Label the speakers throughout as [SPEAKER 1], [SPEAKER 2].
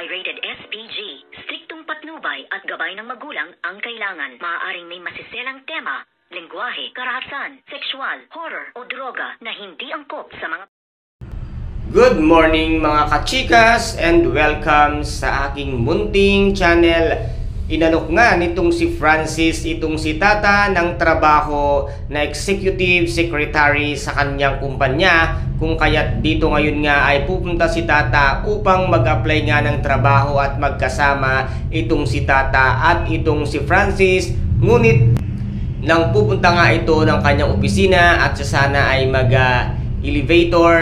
[SPEAKER 1] ay rated SPG. Striktong patnubay at gabay ng magulang ang kailangan. Maaaring may masiselang tema, lengguwahe, karahasan, sexual, horror o droga na hindi angkop sa mga...
[SPEAKER 2] Good morning mga kachikas and welcome sa aking munting channel. Inalok nga nitong si Francis itong si Tata ng trabaho na executive secretary sa kanyang kumpanya, kung kaya't dito ngayon nga ay pupunta si Tata upang mag-apply nga ng trabaho at magkasama itong si Tata at itong si Francis. Ngunit nang pupunta nga ito ng kanyang opisina at sana ay mag-elevator,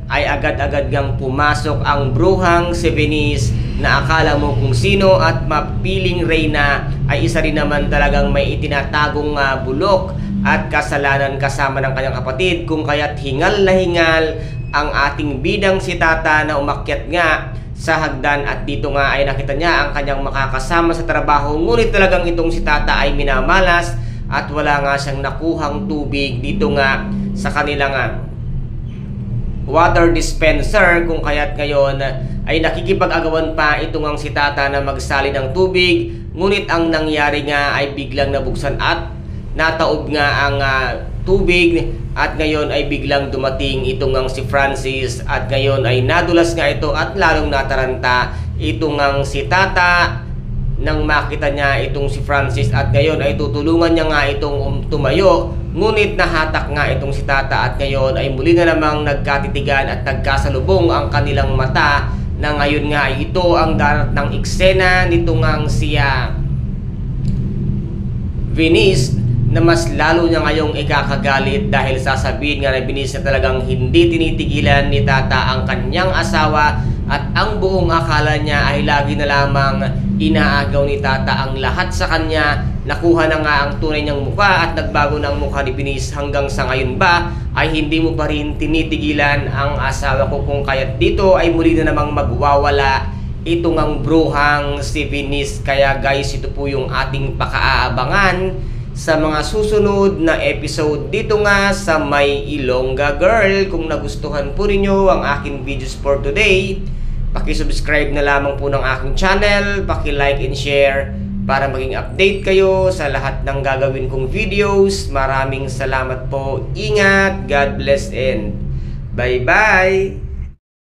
[SPEAKER 2] ay agad-agad ngang pumasok ang bruhang si Venice na akala mo kung sino at mapiling Reyna ay isa rin naman talagang may itinatagong bulok at kasalanan kasama ng kanyang kapatid, kung kaya't hingal na hingal ang ating bidang si Tata na umakyat nga sa hagdan at dito nga ay nakita niya ang kanyang makakasama sa trabaho. Ngunit talagang itong si Tata ay minamalas at wala nga siyang nakuhang tubig dito nga sa kanilang water dispenser, kung kaya't ngayon ay nakikipag-agawan pa itong ang si Tata na magsali ng tubig. Ngunit ang nangyari nga ay biglang nabuksan at nataob nga ang tubig at ngayon ay biglang dumating itong ang si Francis at ngayon ay nadulas nga ito at lalong nataranta itong ang si Tata nang makita niya itong si Francis at ngayon ay tutulungan niya nga itong tumayo. Ngunit nahatak nga itong si Tata at ngayon ay muli na namang nagkatitigan at nagkasalubong ang kanilang mata na ngayon nga ay ito ang darat ng eksena nitong ang siya Venice na mas lalo niya ngayong ikakagalit dahil sasabihin nga na Venice na talagang hindi tinitigilan ni Tata ang kanyang asawa at ang buong akala niya ay lagi na lamang inaagaw ni Tata ang lahat sa kanya. Nakuha na nga ang tunay niyang mukha at nagbago na ang mukha ni Venice. Hanggang sa ngayon ba ay hindi mo pa rin tinitigilan ang asawa ko, kung kaya't dito ay muli na namang magwawala itong ang bruhang si Venice. Kaya guys, ito po yung ating pakaaabangan sa mga susunod na episode dito nga sa May Ilongga Girl. Kung nagustuhan po ninyo ang aking videos for today, paki-subscribe na lamang po ng aking channel, paki-like and share para maging update kayo sa lahat ng gagawin kong videos. Maraming salamat po. Ingat, God bless and bye-bye!